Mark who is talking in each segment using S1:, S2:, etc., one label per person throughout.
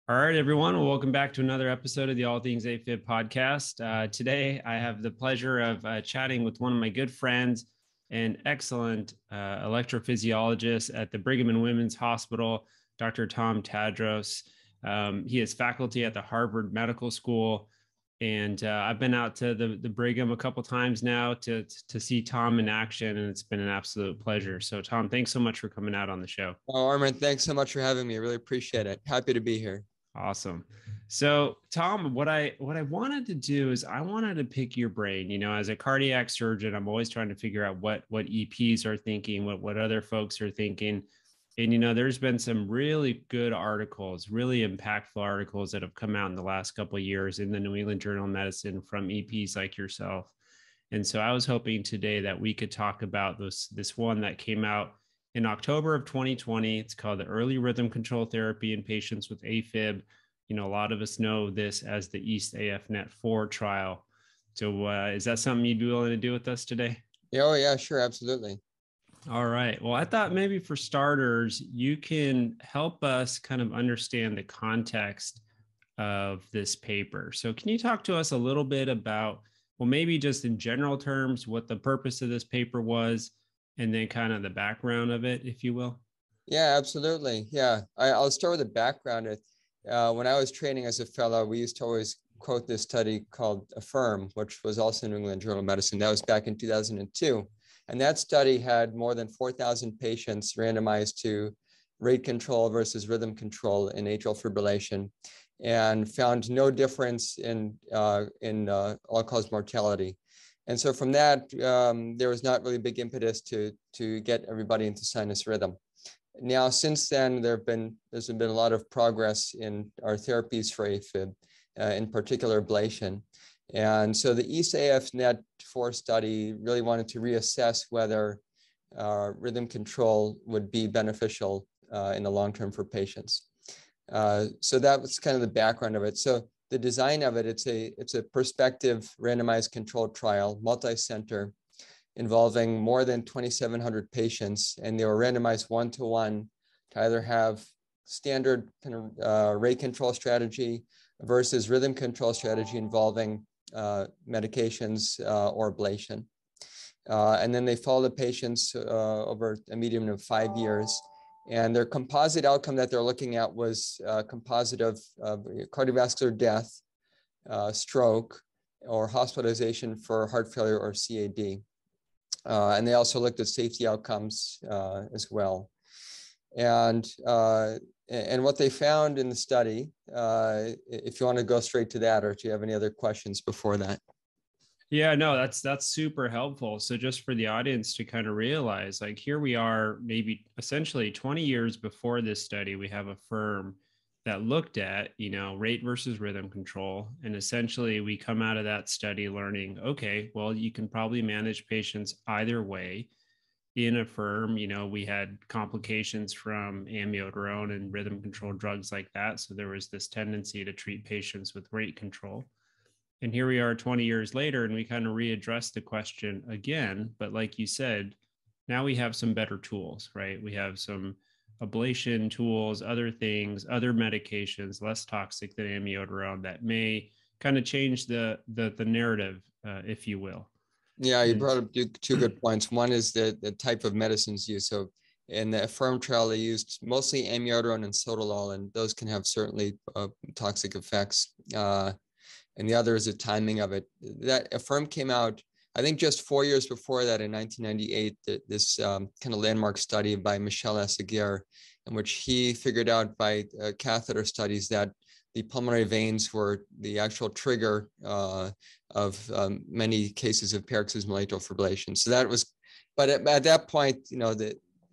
S1: All right, everyone. Well, welcome back to another episode of the All Things AFib podcast. Today, I have the pleasure of chatting with one of my good friends and excellent electrophysiologist at the Brigham and Women's Hospital, Dr. Tom Tadros. He is faculty at the Harvard Medical School, and I've been out to the Brigham a couple times now to see Tom in action, and it's been an absolute pleasure. So, Tom, thanks so much for coming out on the show.
S2: Oh, Armin, thanks so much for having me. I really appreciate it. Happy to be here.
S1: Awesome. So, Tom, what I wanted to do is I wanted to pick your brain. You know, as a cardiac surgeon, I'm always trying to figure out what EPs are thinking, what other folks are thinking. And you know, there's been some really good articles, really impactful articles that have come out in the last couple of years in the New England Journal of Medicine from EPs like yourself. And so I was hoping today that we could talk about this one that came out in October of 2020. It's called the Early Rhythm Control Therapy in Patients with AFib. You know, a lot of us know this as the EAST-AFNET 4 trial. So is that something you'd be willing to do with us today?
S2: Oh, yeah, sure. Absolutely.
S1: All right. Well, I thought maybe for starters, you can help us kind of understand the context of this paper. So can you talk to us a little bit about, well, maybe just in general terms, what the purpose of this paper was, and then kind of the background of it, if you will?
S2: Yeah, absolutely. Yeah, I'll start with the background. When I was training as a fellow, we used to always quote this study called AFFIRM, which was also in New England Journal of Medicine. That was back in 2002. And that study had more than 4,000 patients randomized to rate control versus rhythm control in atrial fibrillation, and found no difference in all-cause mortality. And so from that, there was not really a big impetus to get everybody into sinus rhythm. Now, since then, there's been a lot of progress in our therapies for AFib, in particular ablation. And so the EAST-AFNET 4 study really wanted to reassess whether rhythm control would be beneficial in the long term for patients. So that was kind of the background of it. So the design of it, it's a prospective randomized controlled trial, multi-center, involving more than 2,700 patients, and they were randomized 1-to-1 to either have standard kind of rate control strategy versus rhythm control strategy involving medications or ablation. And then they followed the patients over a median of 5 years. And their composite outcome that they're looking at was a composite of cardiovascular death, stroke, or hospitalization for heart failure or CAD. And they also looked at safety outcomes as well. And what they found in the study, if you want to go straight to that, or do you have any other questions before that?
S1: Yeah, no, that's super helpful. So just for the audience to kind of realize, like here we are, maybe essentially 20 years before this study, we have a firm that looked at, you know, rate versus rhythm control. And essentially we come out of that study learning, okay, well, you can probably manage patients either way. In AFFIRM, you know, we had complications from amiodarone and rhythm control drugs like that. So there was this tendency to treat patients with rate control. And here we are 20 years later, and we kind of readdress the question again. But like you said, now we have some better tools, right? We have some ablation tools, other things, other medications, less toxic than amiodarone that may kind of change the narrative, if you will.
S2: Yeah, you brought up two good points. One is the type of medicines used. So in the AFFIRM trial, they used mostly amiodarone and sotalol, and those can have certainly toxic effects. And the other is the timing of it. That AFFIRM came out, I think, just 4 years before that, in 1998, this kind of landmark study by Michel Asseguier, in which he figured out by catheter studies that the pulmonary veins were the actual trigger of many cases of paroxysmal atrial fibrillation. So that was, but at that point, you know,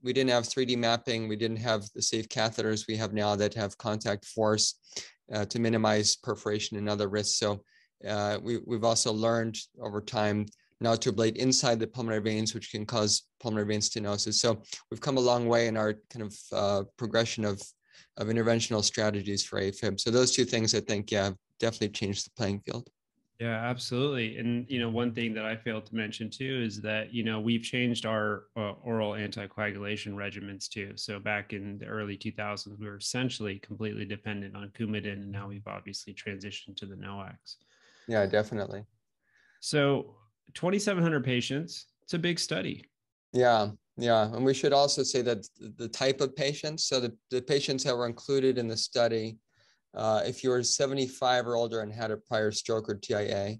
S2: we didn't have 3D mapping. We didn't have the safe catheters we have now that have contact force to minimize perforation and other risks. So we've also learned over time not to ablate inside the pulmonary veins, which can cause pulmonary vein stenosis. So we've come a long way in our kind of progression of interventional strategies for AFib. So those two things, I think, yeah, have definitely changed the playing field.
S1: Yeah, absolutely. And, one thing that I failed to mention too is that, we've changed our oral anticoagulation regimens too. So back in the early 2000s, we were essentially completely dependent on Coumadin, and now we've obviously transitioned to the NOACs.
S2: Yeah, definitely.
S1: So 2,700 patients, it's a big study.
S2: Yeah, yeah. And we should also say that the type of patients, so the patients that were included in the study, if you were 75 or older and had a prior stroke or TIA,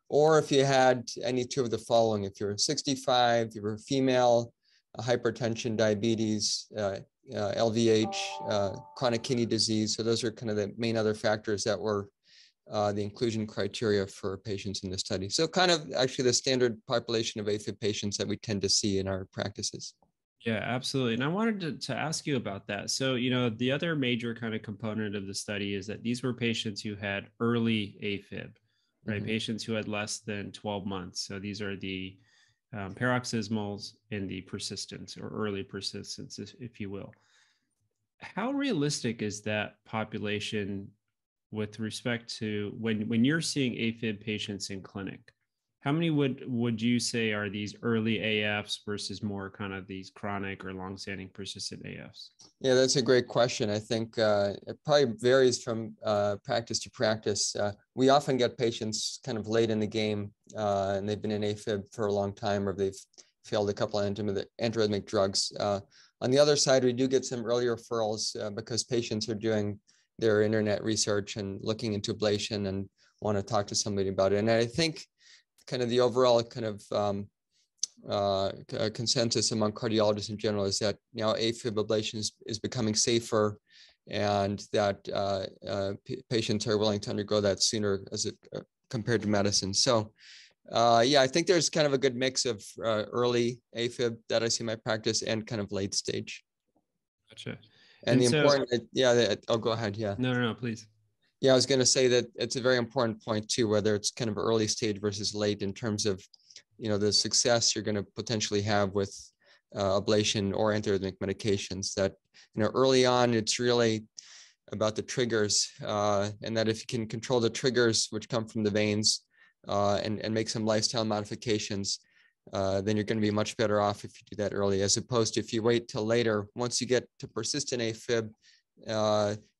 S2: or if you had any two of the following, if you're 65, you were female, hypertension, diabetes, LVH, chronic kidney disease. So those are kind of the main other factors that were the inclusion criteria for patients in the study. So kind of actually the standard population of AFib patients that we tend to see in our practices.
S1: Yeah, absolutely. And I wanted to ask you about that. So, the other major kind of component of the study is that these were patients who had early AFib, right? Patients who had less than 12 months. So these are the paroxysmals and the persistence or early persistence, if you will. How realistic is that population with respect to when you're seeing AFib patients in clinic? How many would you say are these early AFs versus more kind of these chronic or longstanding persistent AFs?
S2: Yeah, that's a great question. I think it probably varies from practice to practice. We often get patients kind of late in the game and they've been in AFib for a long time, or they've failed a couple of antiarrhythmic drugs. On the other side, we do get some early referrals because patients are doing their internet research and looking into ablation and want to talk to somebody about it. And I think kind of the overall kind of consensus among cardiologists in general is that now AFib ablation is becoming safer, and that patients are willing to undergo that sooner compared to medicine. So yeah, I think there's kind of a good mix of early AFib that I see in my practice and kind of late stage.
S1: Gotcha.
S2: And the important, yeah, I'll go ahead. Yeah.
S1: No, please.
S2: Yeah, I was going to say that it's a very important point too, whether it's kind of early stage versus late in terms of, the success you're going to potentially have with ablation or antiarrhythmic medications. That, early on, it's really about the triggers, and that if you can control the triggers which come from the veins and make some lifestyle modifications, then you're going to be much better off if you do that early, as opposed to if you wait till later. Once you get to persistent AFib,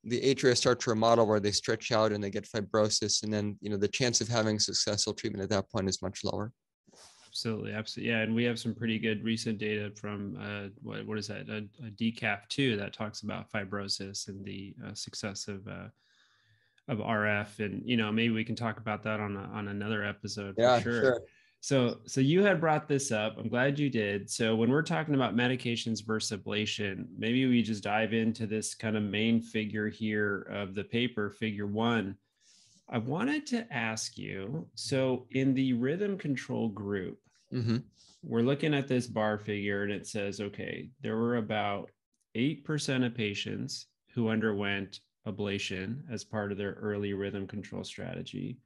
S2: the atria start to remodel where they stretch out and they get fibrosis, and then the chance of having successful treatment at that point is much lower.
S1: Absolutely. Yeah. And we have some pretty good recent data from what is that? A DCAF2 that talks about fibrosis and the success of RF. And, maybe we can talk about that on another episode for sure. So you had brought this up. I'm glad you did. So when we're talking about medications versus ablation, maybe we just dive into this kind of main figure here of the paper, figure 1. I wanted to ask you, so in the rhythm control group, we're looking at this bar figure and it says, okay, there were about 8% of patients who underwent ablation as part of their early rhythm control strategy.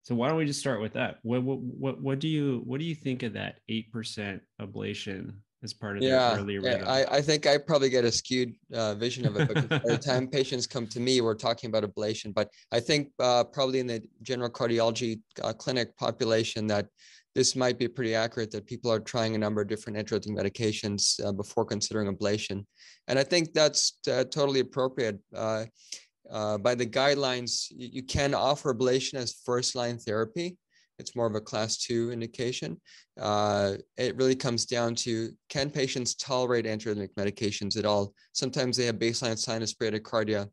S1: So why don't we just start with that? What do you think of that 8% ablation as part of their early rhythm?
S2: I think I probably get a skewed vision of it, because by the time patients come to me, we're talking about ablation. But I think probably in the general cardiology clinic population that this might be pretty accurate, that people are trying a number of different antiarrhythmic medications before considering ablation. And I think that's totally appropriate. By the guidelines, you can offer ablation as first-line therapy. It's more of a class 2 indication. It really comes down to, can patients tolerate antiarrhythmic medications at all? Sometimes they have baseline sinus bradycardia,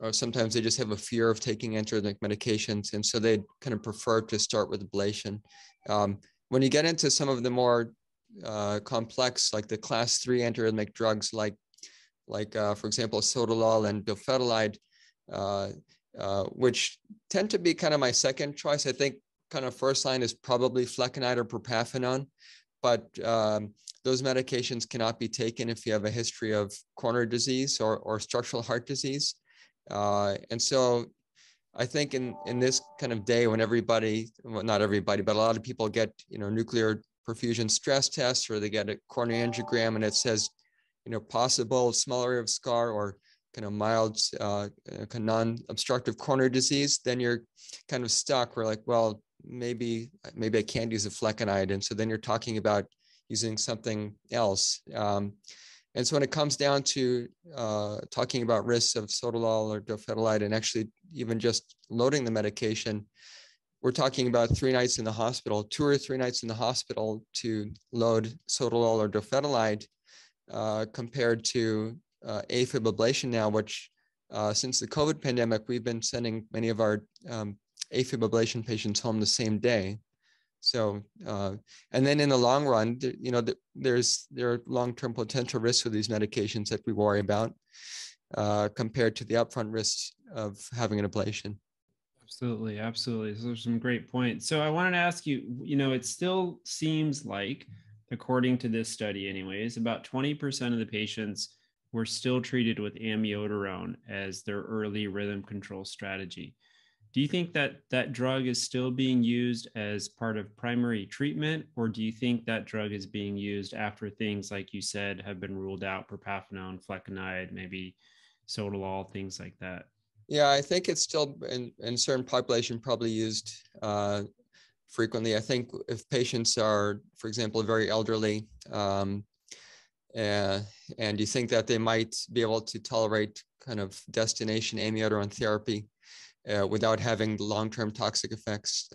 S2: or sometimes they just have a fear of taking antiarrhythmic medications, and so they kind of prefer to start with ablation. When you get into some of the more complex, like the class 3 antiarrhythmic drugs, like for example, sotalol and dofetilide, which tend to be kind of my second choice. I think kind of first line is probably flecainide or propafenone, but those medications cannot be taken if you have a history of coronary disease or structural heart disease. And so I think in this kind of day when everybody, well, not everybody, but a lot of people get, nuclear perfusion stress tests, or they get a coronary angiogram and it says, possible small area of scar or kind of mild, non-obstructive coronary disease, then you're kind of stuck. We're like, well, maybe I can't use a flecainide. And so then you're talking about using something else. And so when it comes down to talking about risks of sotalol or dofetilide and actually even just loading the medication, we're talking about 3 nights in the hospital, 2 or 3 nights in the hospital to load sotalol or dofetilide compared to AFib ablation now, which since the COVID pandemic, we've been sending many of our AFib ablation patients home the same day. So, and then in the long run, there are long-term potential risks with these medications that we worry about compared to the upfront risks of having an ablation.
S1: Absolutely. Absolutely. Those are some great points. So I wanted to ask you, it still seems like, according to this study anyways, about 20% of the patients were still treated with amiodarone as their early rhythm control strategy. Do you think that that drug is still being used as part of primary treatment, or do you think that drug is being used after things, like you said, have been ruled out, propafenone, flecainide, maybe sotalol, things like that?
S2: Yeah, I think it's still in certain population probably used frequently. I think if patients are, for example, very elderly, and you think that they might be able to tolerate kind of destination amiodarone therapy without having long-term toxic effects.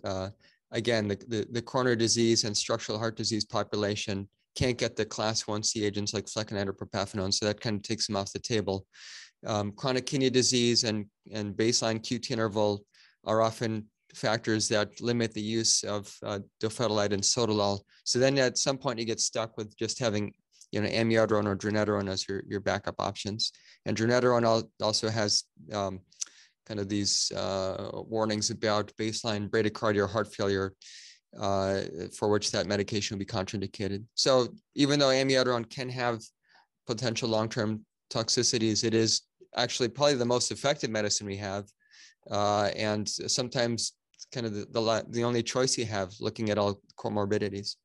S2: Again, the coronary disease and structural heart disease population can't get the class 1C agents like flecainide or propafenone, so that kind of takes them off the table. Chronic kidney disease and baseline QT interval are often factors that limit the use of dofetilide and sotalol. So then at some point you get stuck with just having amiodarone or dronedarone as your backup options. And dronedarone also has kind of these warnings about baseline bradycardia or heart failure for which that medication will be contraindicated. So even though amiodarone can have potential long-term toxicities, it is actually probably the most effective medicine we have. And sometimes kind of the only choice you have looking at all comorbidities.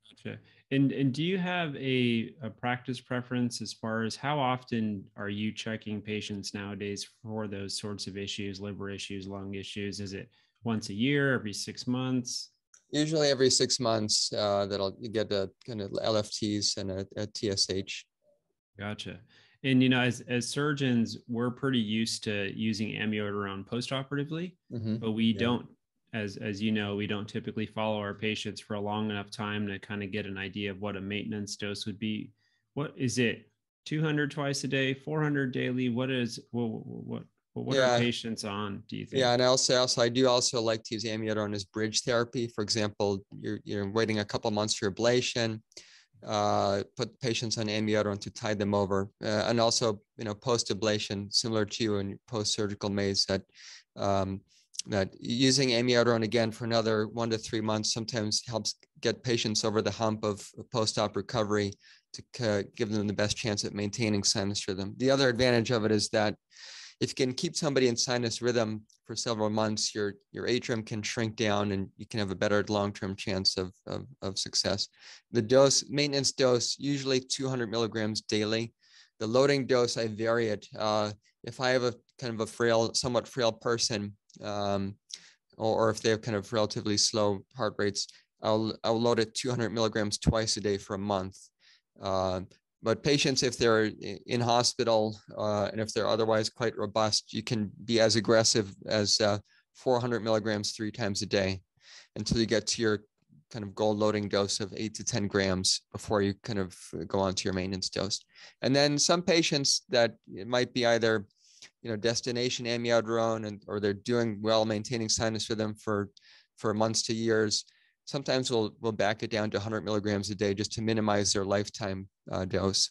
S1: Gotcha. And do you have a practice preference as far as how often are you checking patients nowadays for those sorts of issues, liver issues, lung issues? Is it once a year, every 6 months?
S2: Usually every 6 months that'll get a kind of LFTs and a TSH.
S1: Gotcha. And as surgeons, we're pretty used to using amiodarone postoperatively, but we don't, as you know, we don't typically follow our patients for a long enough time to kind of get an idea of what a maintenance dose would be. What is it? 200 twice a day, 400 daily? What are patients on, do you think?
S2: Yeah, and I do also like to use amiodarone as bridge therapy. For example, you're waiting a couple months for ablation. Put patients on amiodarone to tide them over, and also post ablation, similar to you in post surgical MACE, that using amiodarone again for another 1 to 3 months sometimes helps get patients over the hump of post-op recovery to give them the best chance at maintaining sinus rhythm. The other advantage of it is that if you can keep somebody in sinus rhythm for several months, your atrium can shrink down and you can have a better long-term chance of success. The maintenance dose, usually 200 milligrams daily. The loading dose, I vary it. If I have a kind of a somewhat frail person, or if they have kind of relatively slow heart rates, I'll load it 200 milligrams twice a day for a month. But patients, if they're in hospital and if they're otherwise quite robust, you can be as aggressive as 400 milligrams 3 times a day until you get to your kind of goal loading dose of 8 to 10 grams before you kind of go on to your maintenance dose. And then some patients that it might be either destination amiodarone or they're doing well maintaining sinus rhythm for months to years. Sometimes we'll back it down to 100 milligrams a day just to minimize their lifetime dose.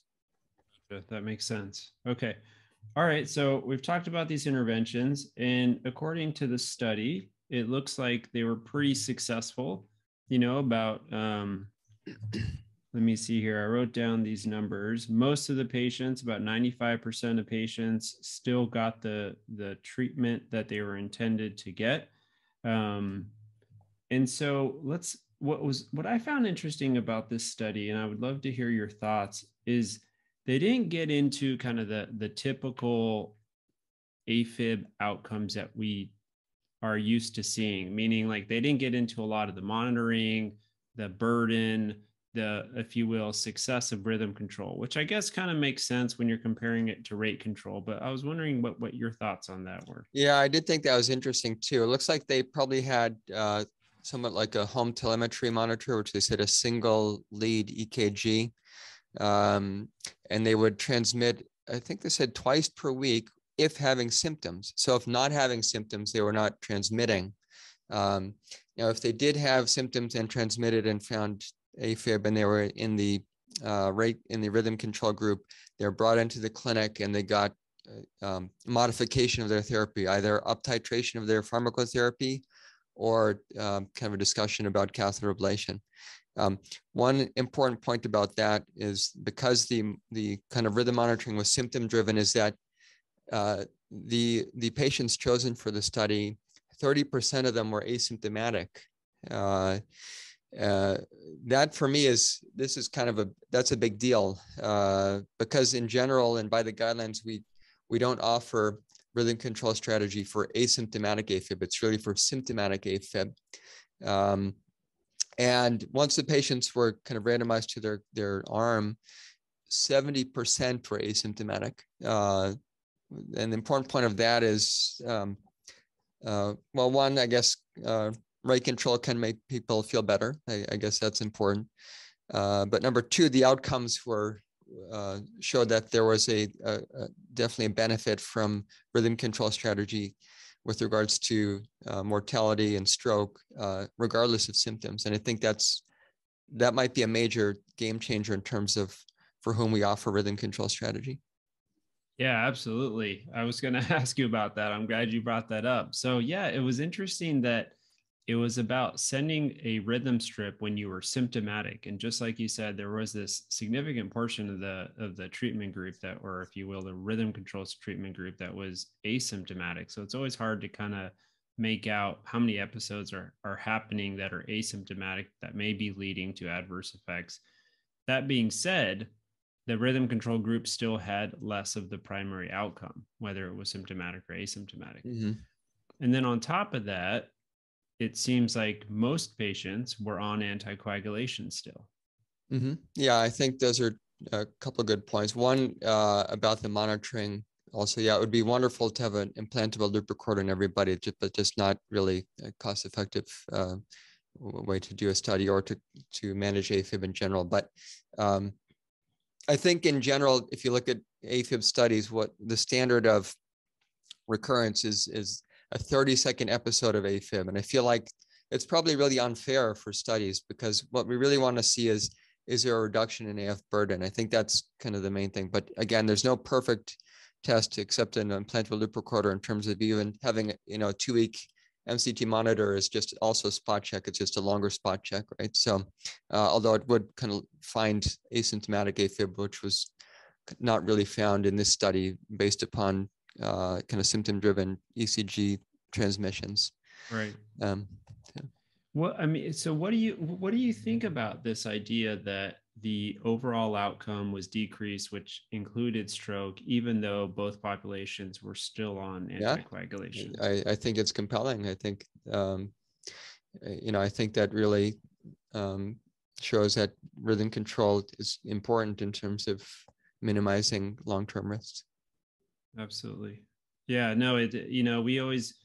S1: That makes sense. Okay. All right. So we've talked about these interventions, and according to the study, it looks like they were pretty successful. About let me see here. I wrote down these numbers. Most of the patients, about 95% of patients, still got the treatment that they were intended to get. And so what I found interesting about this study, and I would love to hear your thoughts, is they didn't get into kind of the typical AFib outcomes that we are used to seeing, meaning like they didn't get into a lot of the monitoring, the burden, the, if you will, success of rhythm control, which I guess kind of makes sense when you're comparing it to rate control. But I was wondering what your thoughts on that were.
S2: Yeah, I did think that was interesting too. It looks like they probably had somewhat like a home telemetry monitor, which they said a single lead EKG. And they would transmit, I think they said twice per week if having symptoms. So if not having symptoms, they were not transmitting. Now, if they did have symptoms and transmitted and found AFib and they were in the rhythm control group, they were brought into the clinic and they got modification of their therapy, either up titration of their pharmacotherapy or kind of a discussion about catheter ablation. One important point about that is because the kind of rhythm monitoring was symptom driven, is that the patients chosen for the study, 30% of them were asymptomatic. That for me is kind of that's a big deal because in general and by the guidelines, we don't offer rhythm control strategy for asymptomatic AFib. It's really for symptomatic AFib. And once the patients were kind of randomized to their arm, 70% were asymptomatic. And the important point of that is, well, one, I guess, rate control can make people feel better. I guess that's important. But number two, the outcomes showed that there was definitely a benefit from rhythm control strategy with regards to mortality and stroke, regardless of symptoms. And I think that might be a major game changer in terms of for whom we offer rhythm control strategy.
S1: Yeah, absolutely. I was going to ask you about that. I'm glad you brought that up. So yeah, it was interesting that it was about sending a rhythm strip when you were symptomatic. And just like you said, there was this significant portion of the treatment group that, or if you will, the rhythm controls treatment group that was asymptomatic. So it's always hard to kind of make out how many episodes are happening that are asymptomatic that may be leading to adverse effects. That being said, the rhythm control group still had less of the primary outcome, whether it was symptomatic or asymptomatic.
S2: Mm-hmm.
S1: And then on top of that, it seems like most patients were on anticoagulation still.
S2: Mm-hmm. Yeah, I think those are a couple of good points. One, about the monitoring. Also, yeah, it would be wonderful to have an implantable loop recorder in everybody, but just not really a cost-effective way to do a study or to manage AFib in general. But I think in general, if you look at AFib studies, what the standard of recurrence is a 30-second episode of AFib. And I feel like it's probably really unfair for studies because what we really want to see is there a reduction in AF burden? I think that's kind of the main thing. But again, there's no perfect test except an implantable loop recorder in terms of even having, a 2-week MCT monitor is just also spot check. It's just a longer spot check, right? So although it would kind of find asymptomatic AFib, which was not really found in this study based upon kind of symptom-driven ECG transmissions.
S1: Right.
S2: Yeah.
S1: Well, I mean, so what do you think about this idea that the overall outcome was decreased, which included stroke, even though both populations were still on anticoagulation?
S2: Yeah, I think it's compelling. I think, I think that really shows that rhythm control is important in terms of minimizing long-term risks.
S1: Absolutely. Yeah, no, we always,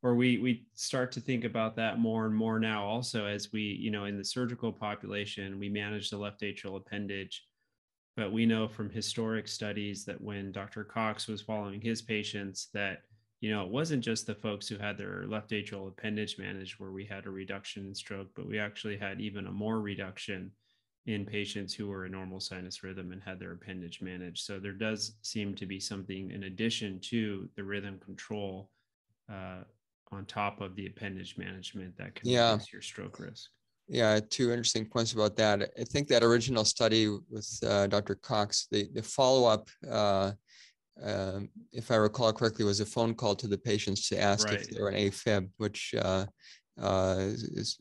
S1: or we start to think about that more and more now also as we, in the surgical population, we manage the left atrial appendage, but we know from historic studies that when Dr. Cox was following his patients that, it wasn't just the folks who had their left atrial appendage managed where we had a reduction in stroke, but we actually had even a more reduction in patients who were in normal sinus rhythm and had their appendage managed. So there does seem to be something in addition to the rhythm control on top of the appendage management that can reduce your stroke risk.
S2: Yeah, two interesting points about that. I think that original study with Dr. Cox, the follow-up, if I recall correctly, was a phone call to the patients to ask if they were an AFib, which is,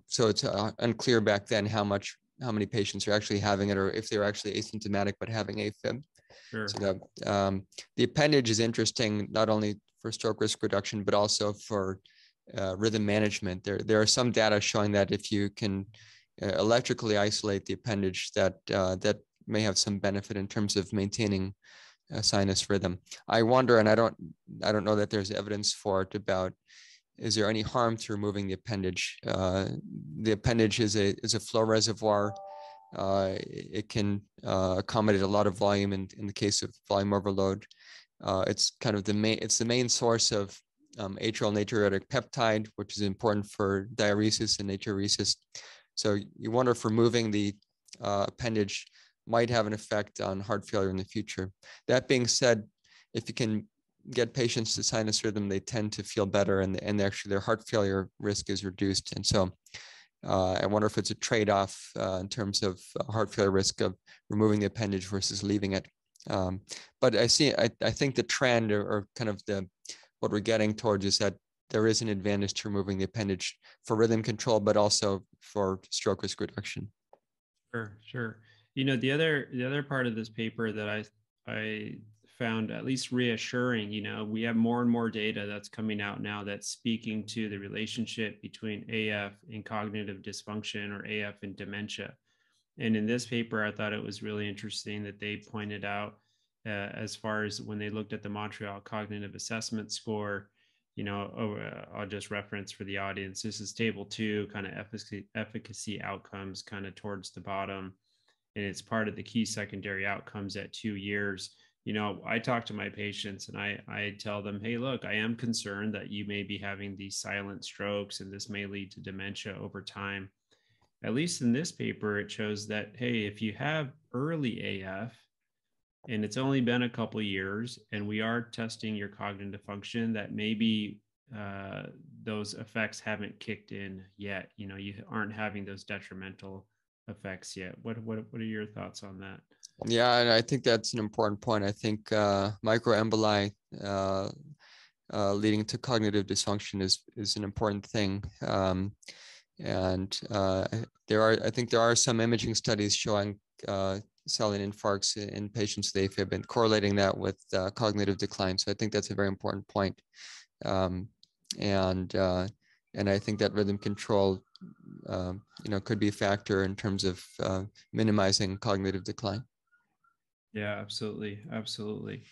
S2: so it's unclear back then how much how many patients are actually having it, or if they're actually asymptomatic but having AFib.
S1: Sure.
S2: So the appendage is interesting not only for stroke risk reduction but also for rhythm management. There are some data showing that if you can electrically isolate the appendage, that may have some benefit in terms of maintaining sinus rhythm. I wonder, and I don't know that there's evidence for it, about is there any harm to removing the appendage? The appendage is a flow reservoir. It can accommodate a lot of volume in the case of volume overload. It's kind of the main source of atrial natriuretic peptide, which is important for diuresis and natriuresis. So you wonder if removing the appendage might have an effect on heart failure in the future. That being said, if you can get patients to sinus rhythm, they tend to feel better, and actually their heart failure risk is reduced. And so I wonder if it's a trade-off in terms of heart failure risk of removing the appendage versus leaving it. But I think the trend, or kind of what we're getting towards, is that there is an advantage to removing the appendage for rhythm control, but also for stroke risk reduction.
S1: Sure. The other part of this paper that I found at least reassuring, we have more and more data that's coming out now that's speaking to the relationship between AF and cognitive dysfunction, or AF and dementia. And in this paper, I thought it was really interesting that they pointed out, as far as when they looked at the Montreal Cognitive Assessment Score, I'll just reference for the audience. This is table 2, kind of efficacy outcomes, kind of towards the bottom. And it's part of the key secondary outcomes at 2 years. I talk to my patients and I tell them, hey, look, I am concerned that you may be having these silent strokes and this may lead to dementia over time. At least in this paper, it shows that, hey, if you have early AF and it's only been a couple of years and we are testing your cognitive function, that maybe those effects haven't kicked in yet. You aren't having those detrimental effects yet. What are your thoughts on that?
S2: Yeah, and I think that's an important point. I think microemboli leading to cognitive dysfunction is an important thing. And I think there are some imaging studies showing silent infarcts in patients with AFib and correlating that with cognitive decline. So I think that's a very important point. And I think that rhythm control, could be a factor in terms of minimizing cognitive decline.
S1: Yeah, absolutely.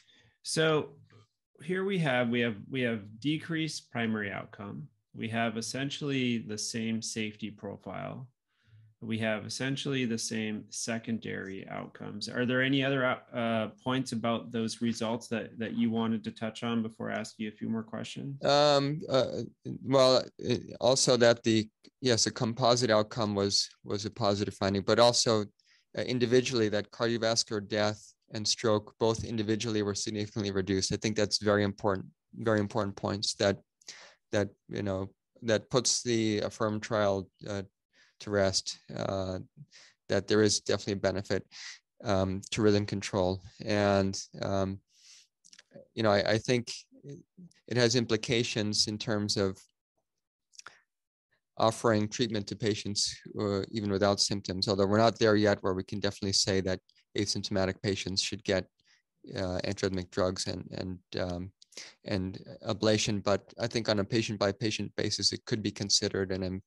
S1: So here we have decreased primary outcome. We have essentially the same safety profile. We have essentially the same secondary outcomes. Are there any other points about those results that you wanted to touch on before I ask you a few more questions?
S2: Well, also that the composite outcome was a positive finding, but also individually that cardiovascular death and stroke both individually were significantly reduced. I think that's very important points that puts the AFFIRM trial to rest, that there is definitely a benefit to rhythm control. And, I think it has implications in terms of offering treatment to patients even without symptoms, although we're not there yet where we can definitely say that asymptomatic patients should get antiarrhythmic drugs and ablation. But I think on a patient-by-patient basis, it could be considered, and I'm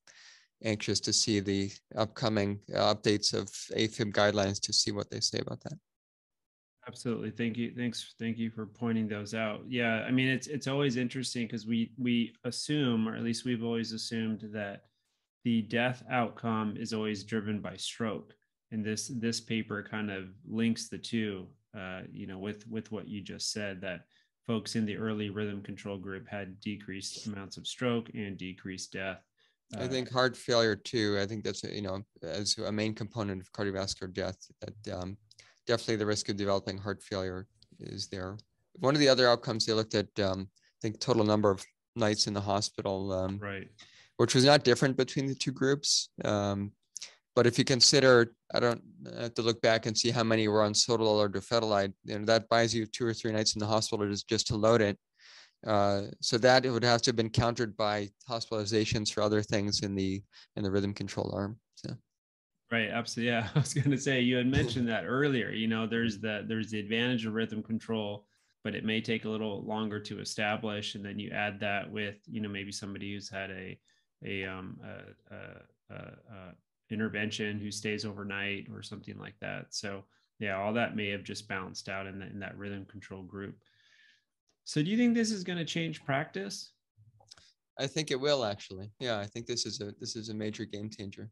S2: anxious to see the upcoming updates of AFib guidelines to see what they say about that.
S1: Absolutely. Thank you. Thank you for pointing those out. Yeah. I mean, it's always interesting because we assume, or at least we've always assumed, that the death outcome is always driven by stroke. And this paper kind of links the two, with what you just said, that folks in the early rhythm control group had decreased amounts of stroke and decreased death.
S2: I think heart failure too. I think that's, as a main component of cardiovascular death, that definitely the risk of developing heart failure is there. One of the other outcomes they looked at, I think total number of nights in the hospital,
S1: right,
S2: which was not different between the two groups. But if you consider, I don't have to look back and see how many were on sotalol or dofetilide, that buys you 2 or 3 nights in the hospital just to load it. So that it would have to have been countered by hospitalizations for other things in the rhythm control arm. So.
S1: Right, absolutely. Yeah, I was going to say you had mentioned that earlier. There's the advantage of rhythm control, but it may take a little longer to establish, and then you add that with maybe somebody who's had a intervention who stays overnight or something like that. So yeah, all that may have just bounced out in that rhythm control group. So do you think this is going to change practice?
S2: I think it will actually. Yeah, I think this is a major game changer.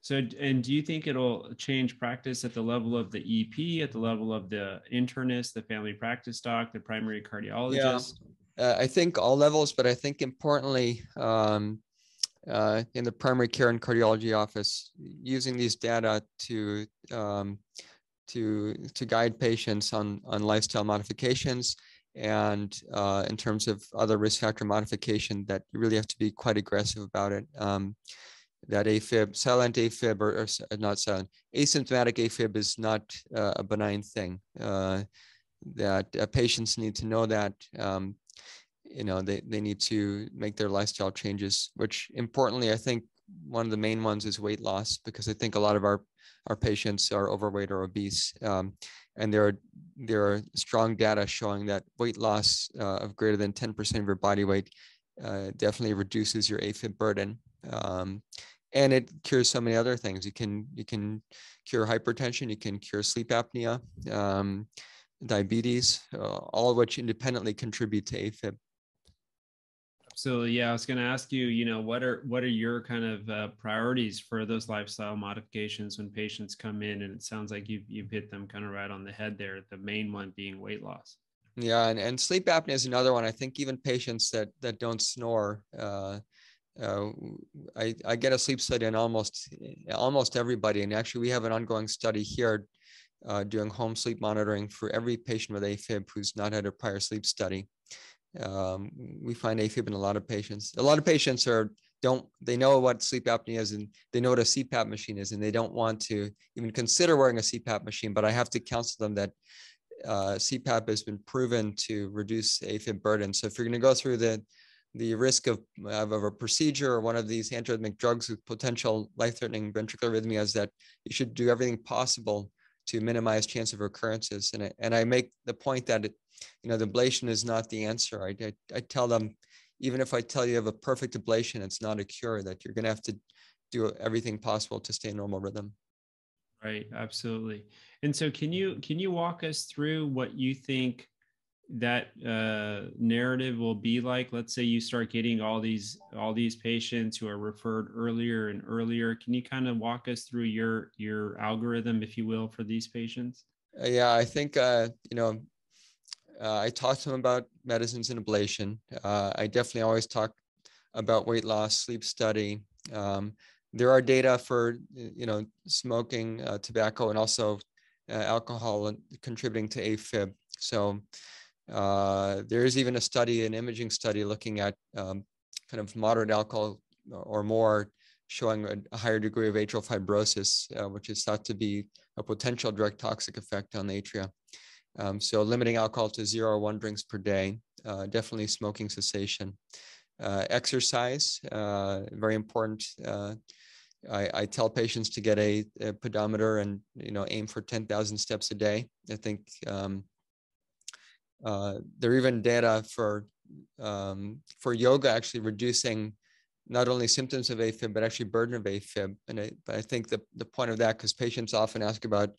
S1: So, and do you think it'll change practice at the level of the EP, at the level of the internist, the family practice doc, the primary
S2: Yeah,
S1: cardiologist?
S2: I think all levels, but I think importantly, in the primary care and cardiology office, using these data to guide patients on lifestyle modifications, and in terms of other risk factor modification, that you really have to be quite aggressive about it. That AFib, silent AFib, or not silent, asymptomatic AFib is not a benign thing. That patients need to know that. They need to make their lifestyle changes, which importantly, I think one of the main ones is weight loss, because I think a lot of our patients are overweight or obese. And there are strong data showing that weight loss of greater than 10% of your body weight definitely reduces your AFib burden. And it cures so many other things. You can cure hypertension, you can cure sleep apnea, diabetes, all of which independently contribute to AFib.
S1: So yeah, I was going to ask you, what are your kind of priorities for those lifestyle modifications when patients come in? And it sounds like you've hit them kind of right on the head there. The main one being weight loss.
S2: Yeah, and sleep apnea is another one. I think even patients that don't snore, I get a sleep study on almost everybody. And actually, we have an ongoing study here doing home sleep monitoring for every patient with AFib who's not had a prior sleep study. We find AFib in a lot of patients. A lot of patients they know what sleep apnea is, and they know what a CPAP machine is, and they don't want to even consider wearing a CPAP machine. But I have to counsel them that CPAP has been proven to reduce AFib burden. So if you're going to go through the risk of a procedure or one of these antiarrhythmic drugs with potential life-threatening ventricular arrhythmias, that you should do everything possible to minimize chance of recurrences. And I make the point that the ablation is not the answer. I tell them, even if I tell you have a perfect ablation, it's not a cure, that you're going to have to do everything possible to stay in normal rhythm.
S1: Right, absolutely. And so can you walk us through what you think that narrative will be like? Let's say you start getting all these patients who are referred earlier and earlier. Can you kind of walk us through your algorithm, if you will, for these patients?
S2: Yeah, I think I talk to them about medicines and ablation. I definitely always talk about weight loss, sleep study. There are data for smoking, tobacco, and also alcohol contributing to AFib. So there is even a study, an imaging study, looking at kind of moderate alcohol or more, showing a higher degree of atrial fibrosis, which is thought to be a potential direct toxic effect on the atria. So limiting alcohol to 0 or 1 drinks per day, definitely smoking cessation. Exercise, very important. I tell patients to get a pedometer and aim for 10,000 steps a day. I think there are even data for yoga actually reducing not only symptoms of AFib, but actually burden of AFib. And I think the point of that, because patients often ask about,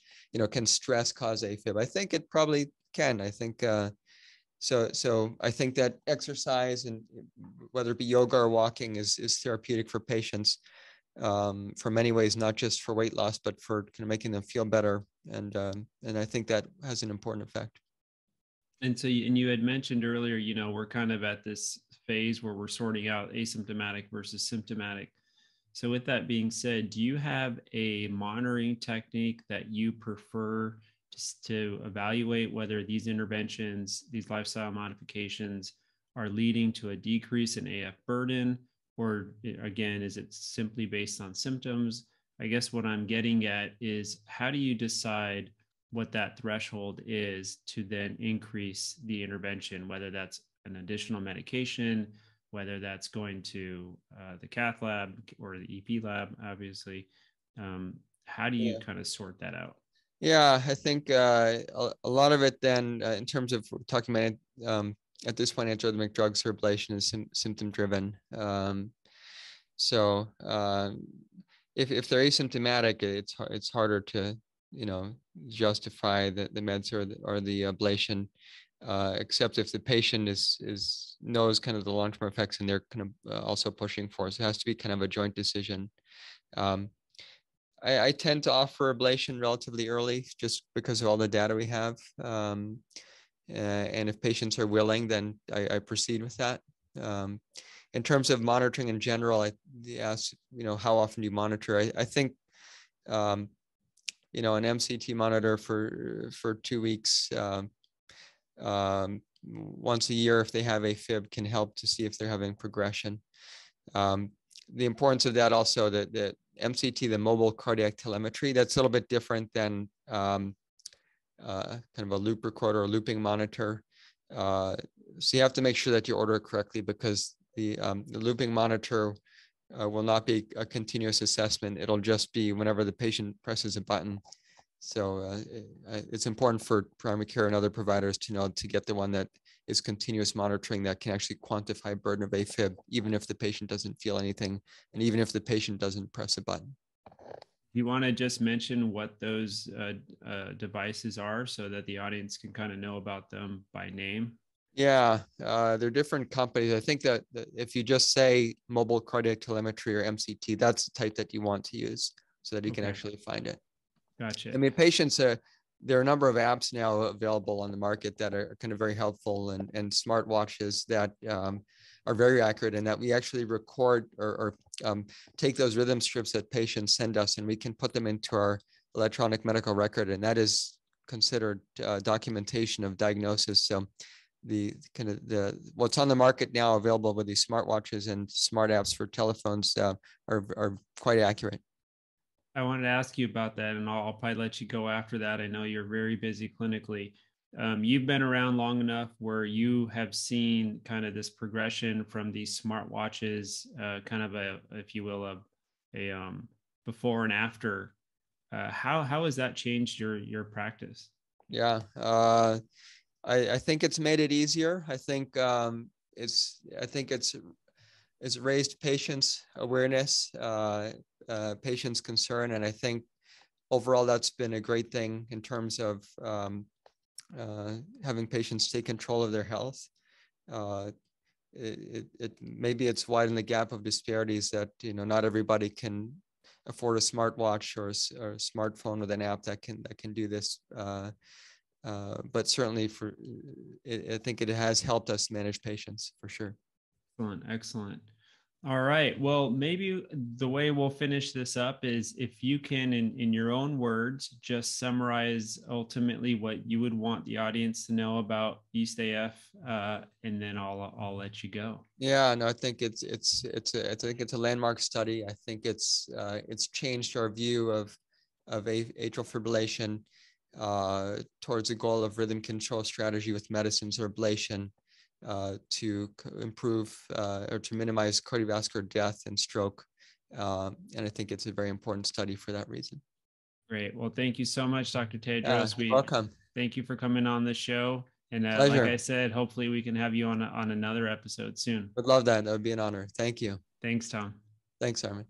S2: can stress cause AFib? I think it probably can. I think so I think that exercise, and whether it be yoga or walking, is therapeutic for patients for many ways, not just for weight loss, but for kind of making them feel better. And I think that has an important effect.
S1: And so, and you had mentioned earlier, we're kind of at this phase where we're sorting out asymptomatic versus symptomatic. So with that being said, do you have a monitoring technique that you prefer to evaluate whether these interventions, these lifestyle modifications, are leading to a decrease in AF burden? Or again, is it simply based on symptoms? I guess what I'm getting at is, how do you decide what that threshold is to then increase the intervention, whether that's an additional medication, whether that's going to the cath lab or the EP lab, obviously. How do you kind of sort that out?
S2: Yeah, I think a lot of it then, in terms of talking about at this point, antiarrhythmic drugs for ablation is symptom driven. So if they're asymptomatic, it's harder to justify the meds or the ablation, except if the patient knows kind of the long-term effects and they're kind of also pushing for it. So it has to be kind of a joint decision. I tend to offer ablation relatively early just because of all the data we have. And if patients are willing, then I proceed with that. In terms of monitoring in general, I ask, how often do you monitor? I think, an MCT monitor for 2 weeks, once a year, if they have AFib, can help to see if they're having progression. The importance of that also, that MCT, the mobile cardiac telemetry, that's a little bit different than kind of a loop recorder or looping monitor. So you have to make sure that you order it correctly, because the looping monitor will not be a continuous assessment. It'll just be whenever the patient presses a button. So it's important for primary care and other providers to know to get the one that is continuous monitoring, that can actually quantify burden of AFib, even if the patient doesn't feel anything, and even if the patient doesn't press a button.
S1: You want to just mention what those devices are so that the audience can kind of know about them by name?
S2: Yeah, they're different companies. I think that if you just say mobile cardiac telemetry or MCT, that's the type that you want to use so that you can actually find it.
S1: Gotcha.
S2: I mean, patients, there are a number of apps now available on the market that are kind of very helpful, and smartwatches that are very accurate, and that we actually record or take those rhythm strips that patients send us, and we can put them into our electronic medical record, and that is considered documentation of diagnosis. So what's on the market now available with these smartwatches and smart apps for telephones are quite accurate.
S1: I wanted to ask you about that, and I'll probably let you go after that. I know you're very busy clinically. You've been around long enough where you have seen kind of this progression from these smartwatches, kind of if you will, a before and after. How has that changed your practice?
S2: Yeah, I think it's made it easier. I think it's raised patients' awareness, patients' concern, and I think overall that's been a great thing in terms of having patients take control of their health. Maybe it's widened the gap of disparities that not everybody can afford a smartwatch or a smartphone with an app that can do this. But certainly I think it has helped us manage patients for sure.
S1: Excellent. All right. Well, maybe the way we'll finish this up is if you can, in your own words, just summarize ultimately what you would want the audience to know about EAST-AF, and then I'll let you go.
S2: Yeah, no, I think it's a landmark study. I think it's changed our view of atrial fibrillation towards a goal of rhythm control strategy with medicines or ablation to improve or to minimize cardiovascular death and stroke. And I think it's a very important study for that reason.
S1: Great. Well, thank you so much, Dr. Tadros.
S2: Welcome.
S1: Thank you for coming on the show. And like I said, hopefully we can have you on another episode soon.
S2: Would love that. That would be an honor. Thank you.
S1: Thanks, Tom.
S2: Thanks, Armin.